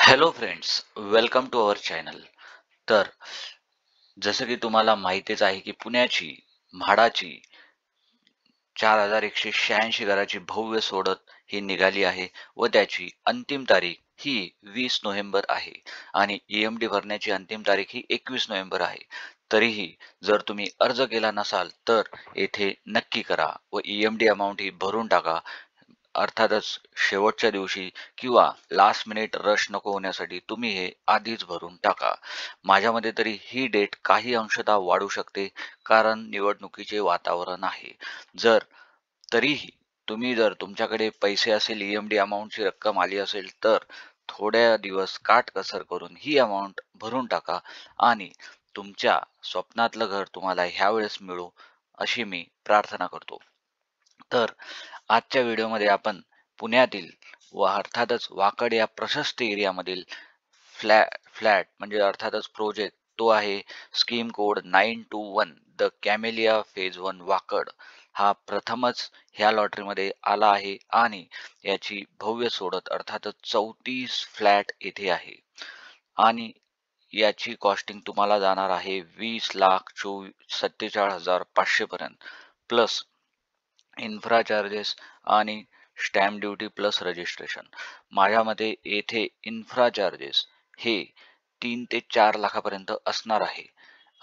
Hello friends, welcome to our channel. तर जसं की तुम्हाला माहितीच आहे की पुण्याची म्हाडाची 4186 घराची भव्य सोडत ही निघाली आहे व त्याची अंतिम तारीख ही 20 नोव्हेंबर आहे आणि EMD भरण्याची अंतिम तारीख ही 21 नोव्हेंबर आहे. तरीही जर तुम्ही अर्ज केला नसाल तर येथे नक्की करा व EMD अमाउंट ही भरून टाका. अर्थातच शेवटच्या दिवशी किंवा लास्ट मिनिट रश नको होण्यासाठी तुम्ही हे आधीच भरून टाका. माझ्या मते तरी ही डेट काही अंशतः वाढू शकते कारण निवडणुकीचे वातावरण आहे. तरीही तुम्ही जर तुमच्याकडे पैसे असेल EMD अमाउंटची रक्कम आली असेल तर थोड्या दिवस काटकसर करून ही अमाउंट भरून टाका आणि तुमच्या स्वप्नातलं घर तुम्हाला ह्यावेळेस मिळो अशी मी प्रार्थना करतो. तर आजच्या व्हिडिओमध्ये आपण पुण्यातील व अर्थातच वाकड या प्रशस्त एरियामधील फ्लॅट म्हणजे अर्थातच प्रोजेक्ट तो आहे scheme code 921 the camellia phase 1 Wakad. हा प्रथमच ह्या लॉटरीमध्ये आला आहे आणि याची भव्य सोडत अर्थातच 34 फ्लॅट येथे आहे आणि याची कॉस्टिंग तुम्हाला जाणार आहे 20,47,500 पर्यंत प्लस इन्फ्रा चार्जेस आणि स्टॅम्प ड्युटी प्लस रजिस्ट्रेशन. माझ्या मते येथे इन्फ्रा चार्जेस हे 3 ते 4 लाखापर्यंत असणार आहे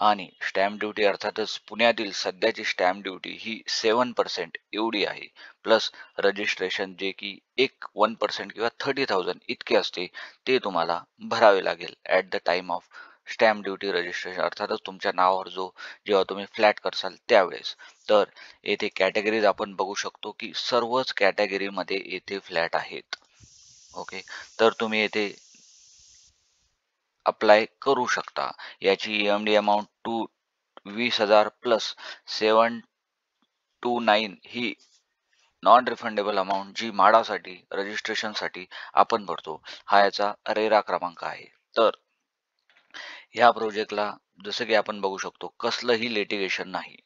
आणि स्टॅम्प ड्युटी अर्थातच पुण्यातील सध्याची स्टॅम्प ड्युटी ही 7% एवढी आहे प्लस रजिस्ट्रेशन जे की 1% किंवा 30,000 इतके असते ते तुम्हाला भरावे लागेल at the time of stamp duty registration अर्थातच तुमच्या नावावर जो जेव्हा तुम्ही फ्लॅट करसाल त्यावेळेस. तर येथे कॅटेगरीज आपण बघू शकतो की सर्वच कॅटेगरीमध्ये येथे फ्लॅट आहेत. ओके, तर तुम्ही येथे अप्लाय करू शकता. याची EMD अमाऊंट 20,000 प्लस 729 ही नॉन रिफंडेबल अमाऊंट जी म्हाडासाठी रजिस्ट्रेशनसाठी आपण भरतो. हा याचा रेरा क्रमांक आहे. तर ह्या प्रोजेक्टला जसं की आपण बघू शकतो कसलंही लिटिगेशन नाही.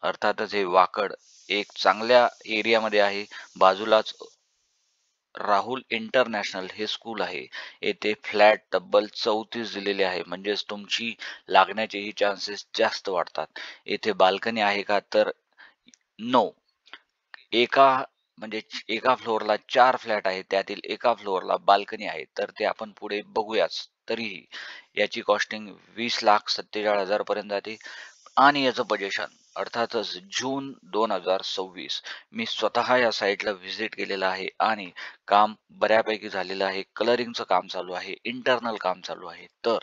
अर्थातच हे वाकड एक चांगल्या एरियामध्ये आहे. बाजूलाच राहुल इंटरनॅशनल हे स्कूल आहे. येथे फ्लॅट तब्बल 34 दिलेले आहे. म्हणजेच तुमची लागण्याचेही चान्सेस जास्त वाढतात. येथे बाल्कनी आहे का तर नो. एका म्हणजे एका फ्लोअरला 4 फ्लॅट आहेत. त्यातील एका फ्लोअरला बाल्कनी आहे. तर ते आपण पुढे बघूयाच. तरीही याची कॉस्टिंग 20,47,000 पर्यंत जाते. आणि याचं बजेशन अर्थातच जून 2026. मी स्वतः या साईटला व्हिजिट केलेलं आहे आणि काम बऱ्यापैकी झालेलं आहे. कलरिंगचं काम चालू आहे, इंटरनल काम चालू आहे. तर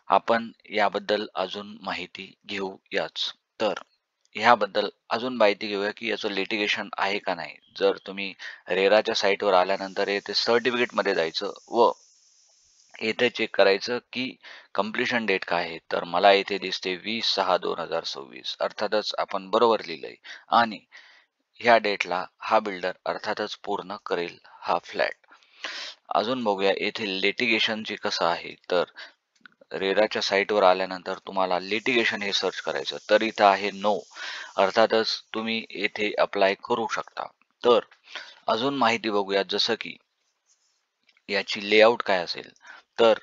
आपण याबद्दल अजून माहिती घेऊयाच. तर ह्याबद्दल अजून माहिती घेऊया की याचं लिटिगेशन आहे का नाही. जर तुम्ही रेराच्या साईटवर आल्यानंतर येथे सर्टिफिकेटमध्ये जायचं व येथे चेक करायचं की कंप्लीशन डेट काय आहे. तर मला येथे दिसते 20/6/2026. अर्थातच आपण बरोबर लिहिलंय आणि ह्या डेटला हा बिल्डर अर्थातच पूर्ण करेल हा फ्लॅट. अजून बघूया येथे लिटिगेशनची कसं आहे. तर रेराच्या साईटवर आल्यानंतर तुम्हाला लिटिगेशन हे सर्च करायचं तर इथं आहे नो. अर्थातच तुम्ही येथे अप्लाय करू शकता. तर अजून माहिती बघूया जसं की याची लेआउट काय असेल. तर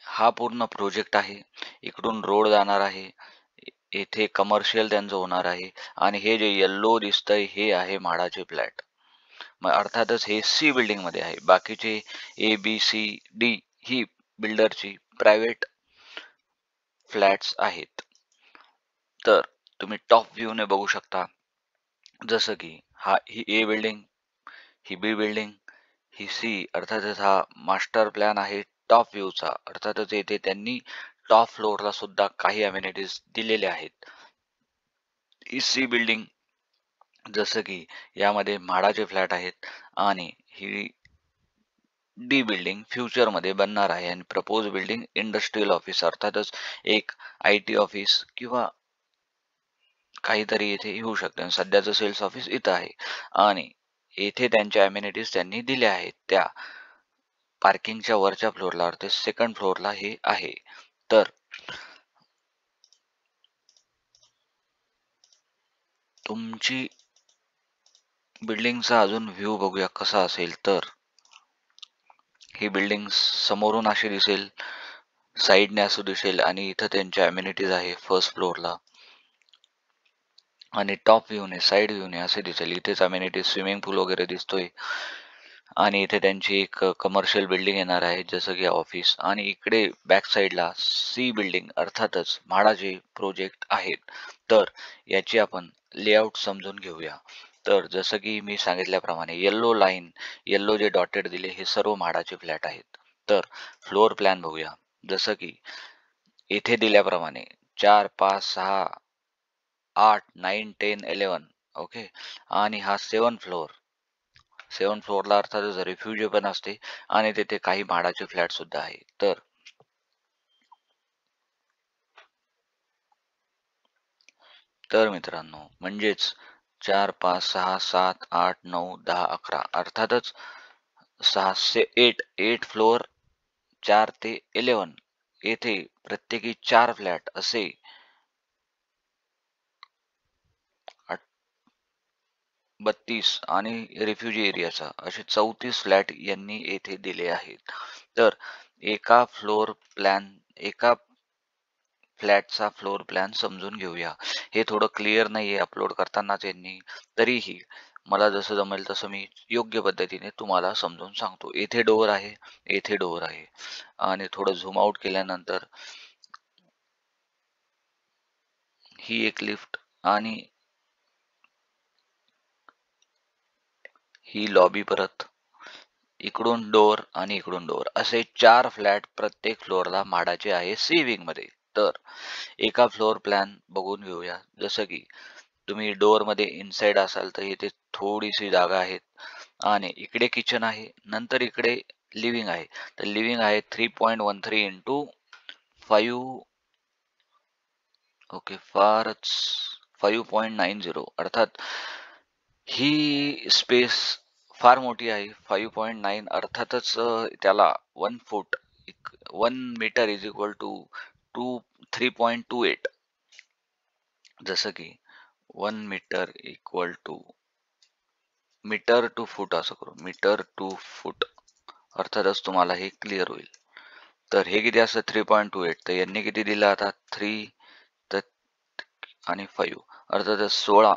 हा पूर्ण प्रोजेक्ट आहे. इकडून रोड जाणार आहे. येथे कमर्शियल त्यांचं होणार आहे आणि हे जे येल्लो दिसतंय हे आहे म्हाडाचे फ्लॅट. मग अर्थातच हे सी बिल्डिंग मध्ये आहे. बाकीचे A, B, C, D ही बिल्डरची प्रायव्हेट फ्लॅट्स आहेत. तर तुम्ही टॉप व्ह्यूने बघू शकता जसं की ही A बिल्डिंग, ही B बिल्डिंग, ही C. अर्थातच हा मास्टर प्लॅन आहे टॉप व्ह्यूचा. अर्थातच येथे त्यांनी टॉप फ्लोअरला सुद्धा काही अमेनिटीज दिलेले आहेत. ही C बिल्डिंग जसं की यामध्ये म्हाडाचे फ्लॅट आहेत आणि ही डी बिल्डिंग फ्युचरमध्ये बनणार आहे आणि प्रपोज बिल्डिंग इंडस्ट्रियल ऑफिस अर्थातच एक IT ऑफिस किंवा काहीतरी येथे येऊ शकते. आणि सध्याचं सेल्स ऑफिस इथं आहे आणि येथे त्यांच्या अमेनिटीज त्यांनी दिल्या आहेत. त्या पार्किंगच्या वरच्या फ्लोअरला अर्थात सेकंड फ्लोअरला हे आहे. तर तुमची बिल्डिंगचा अजून व्ह्यू बघूया कसा असेल. तर ही बिल्डिंग समोरून अशी दिसेल, साईडने असं दिसेल आणि इथं त्यांच्या अम्युनिटीज आहे फर्स्ट फ्लोअरला आणि टॉप व्ह्यूने साईड व्ह्यूने असे दिसेल. इथेच अम्युनिटीज स्विमिंग पूल वगैरे दिसतोय आणि इथे त्यांची एक कमर्शियल बिल्डिंग येणार आहे जसं की ऑफिस आणि इकडे बॅक साईडला सी बिल्डिंग अर्थातच म्हाडाचे प्रोजेक्ट आहेत. तर याची आपण लेआउट समजून घेऊया. तर जसं की मी सांगितल्याप्रमाणे येल्लो लाईन, येल्लो जे डॉटेड दिले हे सर्व म्हाडाचे फ्लॅट आहेत. तर फ्लोअर प्लॅन बघूया. जसं की येथे दिल्याप्रमाणे 4, 5, 6, 8, 9, 10, 11 ओके आणि हा 7 फ्लोअरला अर्थातच रिफ्युजी पण असते आणि तिथे काही म्हाडाचे फ्लॅट सुद्धा आहे. तर मित्रांनो म्हणजेच 4, 5, 6, 7, 8, 9, 10, 11 अर्थातच 6 से 8 फ्लोअर 4 ते 11 येथे प्रत्येकी 4 फ्लॅट असे 32 आणि रिफ्युजी एरियाचा असे 34 फ्लॅट यांनी येथे दिले आहेत. तर एका फ्लॅटचा फ्लोअर प्लॅन समजून घेऊया. हे थोडं क्लिअर नाहीये अपलोड करतानाच यांनी, तरीही मला जसं जमेल तसं मी योग्य पद्धतीने तुम्हाला समजून सांगतो. येथे डोअर आहे, येथे डोअर आहे आणि थोडं झूम आउट केल्यानंतर ही एक लिफ्ट आणि ही लॉबी परत इकडून डोअर आणि इकडून डोअर असे 4 फ्लॅट प्रत्येक फ्लोअरला म्हाडाचे आहे सी विंग मध्ये. तर एका फ्लोअर प्लॅन बघून घेऊया. जसं की तुम्ही डोअर मध्ये इनसाइड असाल तर इथे थोडीशी जागा आहे आणि इकडे किचन आहे. नंतर इकडे लिव्हिंग आहे. तर लिव्हिंग आहे 3.13 इंटू 5 ओके फारच 5.90 अर्थात ही स्पेस फार मोठी आहे. 5.9 अर्थातच त्याला 1 foot 1 metre is equal to 3.28 जसं की 1 metre equal to metre to foot असं करू. मीटर टू फूट अर्थातच तुम्हाला हे क्लिअर होईल. तर हे किती असतं 3.28 तर यांनी किती दिलं आता 3 तर आणि 5 अर्थातच 16.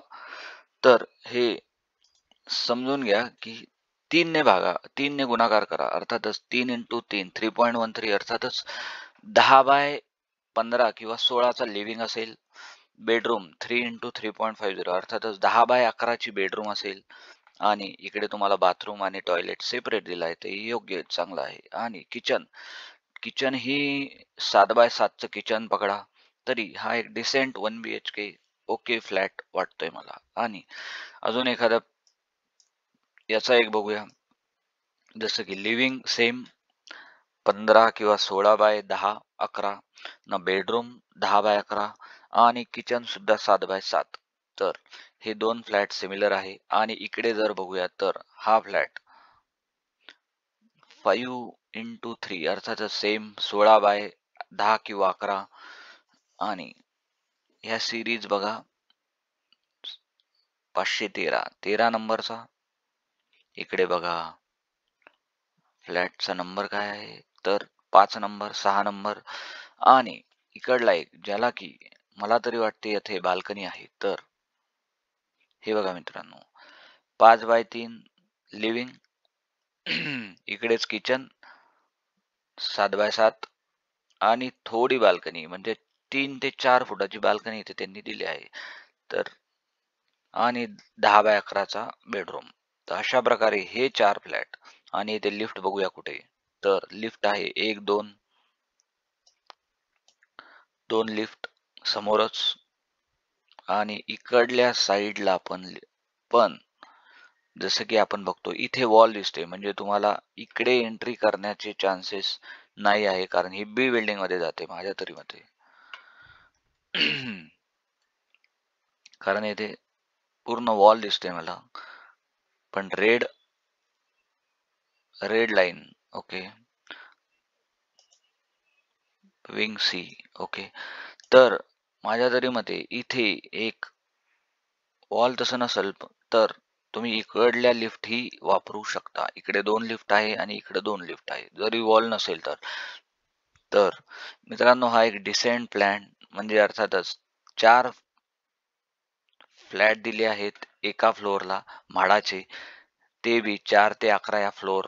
तर हे समजून घ्या की 3 ने भागा 3 ने गुणाकार करा अर्थातच 3 इंटू 3 3.13 अर्थातच 10/15 किंवा 16चा लिव्हिंग असेल. बेडरूम 3 इंटू 3.50 अर्थातच 10/11 ची बेडरूम असेल आणि इकडे तुम्हाला बाथरूम आणि टॉयलेट सेपरेट दिला आहे ते योग्य चांगलं आहे. आणि किचन किचन ही 7/7 चं किचन पकडा तरी हा एक डिसेंट 1 BHK ओके फ्लॅट वाटतोय मला. आणि अजून एखादा याचा एक बघूया. जसं की लिव्हिंग सेम 15 किंवा 16/10-11 न बेडरूम 10/11 आणि किचन सुद्धा 7/7. तर हे दोन फ्लॅट सिमिलर आहे आणि इकडे जर बघूया तर हा फ्लॅट 5 इंटू 3 अर्थातच सेम 16/10 किंवा 11 आणि ह्या सिरीज बघा 513 नंबरचा. इकडे बघा फ्लॅटचा नंबर काय आहे तर 5 नंबर 6 नंबर आणि इकडला एक ज्याला की मला तरी वाटते येथे बाल्कनी आहे. तर हे बघा मित्रांनो 5/3 लिव्हिंग इकडेच किचन 7/7 आणि थोडी बाल्कनी म्हणजे 3 ते 4 फुटाची बाल्कनी इथे त्यांनी दिली आहे. तर आणि 10/11चा बेडरूम. तर अशा प्रकारे हे 4 फ्लॅट आणि इथे लिफ्ट बघूया कुठे. तर लिफ्ट आहे 1, 2 लिफ्ट समोरच आणि इकडल्या साईडला पण जसं की आपण बघतो इथे वॉल दिसते म्हणजे तुम्हाला इकडे एंट्री करण्याचे चान्सेस नाही आहे कारण ही बी बिल्डिंग मध्ये जाते माझ्या तरी मते. कारण इथे पूर्ण वॉल दिसते मला पण red red line okay wing C okay. तर माझ्या तरी मते इथे एक वॉल तसं नसेल तर तुम्ही इकडल्या लिफ्ट ही वापरू शकता. इकडे 2 लिफ्ट आहे आणि इकडे 2 लिफ्ट आहे. जरी वॉल नसेल तर. तर मित्रांनो हा एक डिसेंट प्लॅन म्हणजे अर्थातच 4 फ्लॅट दिले आहेत एका फ्लोअरला म्हाडाचे. ते बी 4 ते 11 या फ्लोअर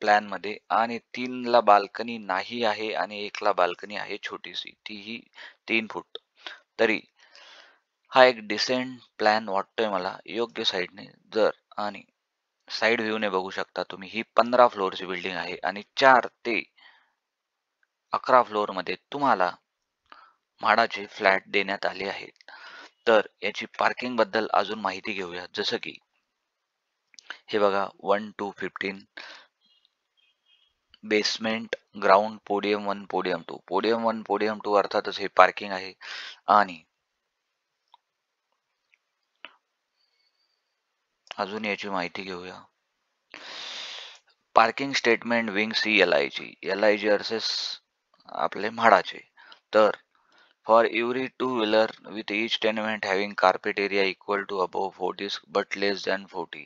प्लॅनमध्ये आणि 3 ला बाल्कनी नाही आहे आणि 1 ला बाल्कनी आहे छोटीशी. तीही 3 फूट. तरी हा एक डिसेंट प्लॅन वाटतोय मला योग्य साईडने जर आणि साइड व्ह्यूने बघू शकता तुम्ही ही 15 फ्लोअरची बिल्डिंग आहे आणि 4 ते 11 फ्लोअरमध्ये तुम्हाला म्हाडाचे फ्लॅट देण्यात आले आहेत. तर याची पार्किंग बद्दल अजून माहिती घेऊया. जसं की हे बघा 1 to 15 basement, ground, podium 1, podium 2. Podium 1, podium 2 अर्थातच हे पार्किंग आहे आणि अजून याची माहिती घेऊया. Parking statement wing C LIG. LIG अर्सेस आपले म्हाडाचे. तर for every two-wheeler with each tenement having carpet area equal to above 40 but less than 40.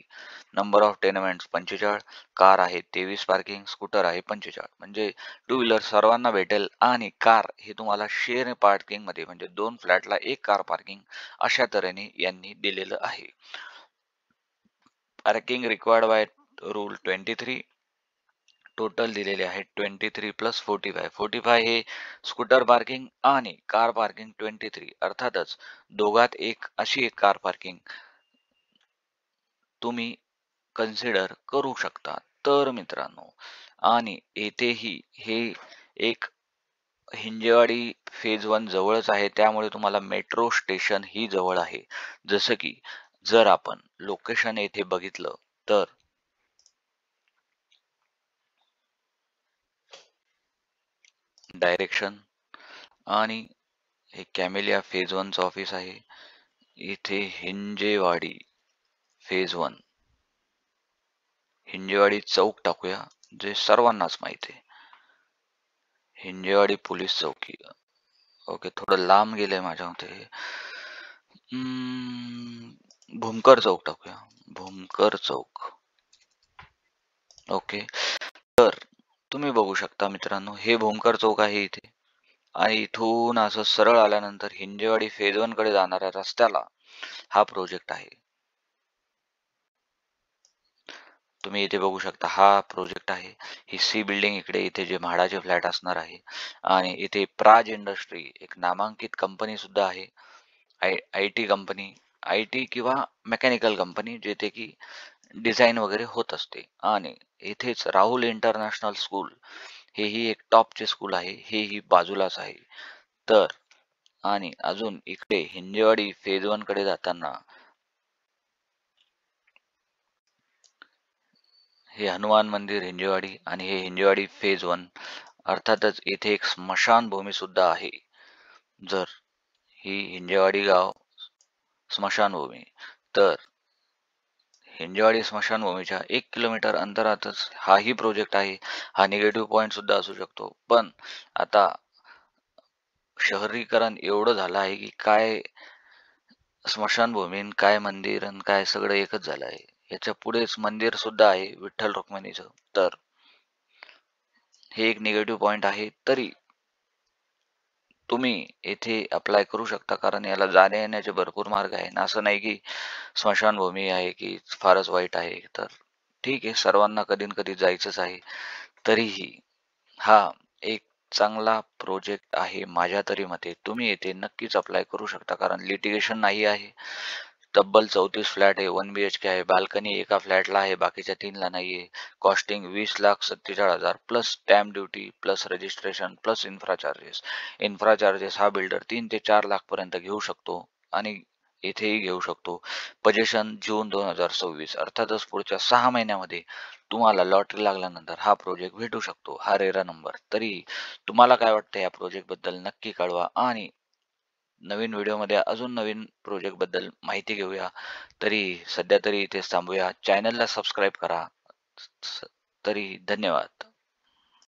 Number of tenements 45, car आहे 23 पार्किंग, स्कूटर आहे 45. म्हणजे टू व्हीलर सर्वांना भेटेल आणि कार हे तुम्हाला शेअर पार्किंग मध्ये म्हणजे 2 फ्लॅटला 1 कार पार्किंग अशा तऱ्हेने यांनी दिलेलं आहे. Parking required by rule 23 total दिलेले आहेत 23 प्लस 45. 45 हे स्कूटर पार्किंग आणि कार पार्किंग 23. अर्थातच दोघात एक अशी एक कार पार्किंग तुम्ही कन्सिडर करू शकता. तर मित्रांनो आणि येथेही हे एक हिंजेवाडी फेज 1 जवळच आहे त्यामुळे तुम्हाला मेट्रो स्टेशन ही जवळ आहे. जसं की जर आपण लोकेशन येथे बघितलं तर डायरेक्शन आणि हे कॅमेलिया फेज 1 चं ऑफिस आहे. इथे हिंजेवाडी फेज 1 हिंजेवाडी चौक टाकूया जे सर्वांनाच माहिती आहे. हिंजेवाडी पोलीस चौकी. ओके थोडं लांब गेलंय माझ्या मते. भूमकर चौक टाकूया. भूमकर चौक. ओके तर तुम्ही बघू शकता मित्रांनो हे भूमकर चौक आहे इथे आणि इथून असं सरळ आल्यानंतर हिंजेवाडी फेज 1 कडे जाणाऱ्या रस्त्याला हा प्रोजेक्ट आहे. तुम्ही इथे बघू शकता हा प्रोजेक्ट आहे. ही सी बिल्डिंग इकडे इथे जे म्हाडाचे फ्लॅट असणार आहे आणि इथे प्राज इंडस्ट्री एक नामांकित कंपनी सुद्धा आहे. I T company I T किंवा मेकॅनिकल कंपनी जेथे की डिझाईन वगैरे होत असते आणि इथेच राहुल इंटरनॅशनल स्कूल हेही एक टॉपचे स्कूल आहे. हेही बाजूलाच आहे. तर आणि अजून इकडे हिंजेवाडी फेज 1 कडे जाताना हे हनुमान मंदिर हिंजेवाडी आणि हे हिंजेवाडी फेज 1 अर्थातच येथे एक स्मशानभूमी सुद्धा आहे. जर ही हिंजेवाडी गाव स्मशानभूमी तर हिंजेवाडी स्मशानभूमीच्या 1 किलोमीटर अंतरातच हाही प्रोजेक्ट आहे. हा निगेटिव्ह पॉइंट सुद्धा असू शकतो. पण आता शहरीकरण एवढं झालं आहे की काय स्मशानभूमी आणि काय मंदिर आणि काय सगळं एकच झालं आहे. याच्या पुढेच मंदिर सुद्धा आहे विठ्ठल रुक्मिणीचं. तर हे एक निगेटिव्ह पॉइंट आहे. तरी तुम्ही येथे अप्लाय करू शकता कारण याला जाण्या येण्याचे भरपूर मार्ग आहे. असं नाही की स्मशानभूमी आहे की फारच वाईट आहे. तर ठीक आहे सर्वांना कधी ना कधी जायचंच आहे. तरीही हा एक चांगला प्रोजेक्ट आहे माझ्या तरी मते. तुम्ही येथे नक्कीच अप्लाय करू शकता कारण लिटिगेशन नाही आहे. तब्बल 34 फ्लॅट आहे. 1 BHK आहे. बाल्कनी एका फ्लॅटला आहे बाकीच्या 3ला नाहीये. Costing 20,47,000 plus stamp duty plus registration plus infra charges. Infra charges हा बिल्डर 3 ते 4 लाख पर्यंत घेऊ शकतो आणि येथेही घेऊ शकतो. पोझिशन जून 2026 अर्थातच पुढच्या 6 महिन्यामध्ये तुम्हाला लॉटरी लागल्यानंतर हा प्रोजेक्ट भेटू शकतो. हा रेरा नंबर. तरी तुम्हाला काय वाटतं या प्रोजेक्ट बद्दल नक्की कळवा आणि नवीन व्हिडिओमध्ये अजून नवीन प्रोजेक्ट बद्दल माहिती घेऊया. तरी सध्या तरी इथेच थांबूया. चॅनलला सबस्क्राईब करा. तरी धन्यवाद.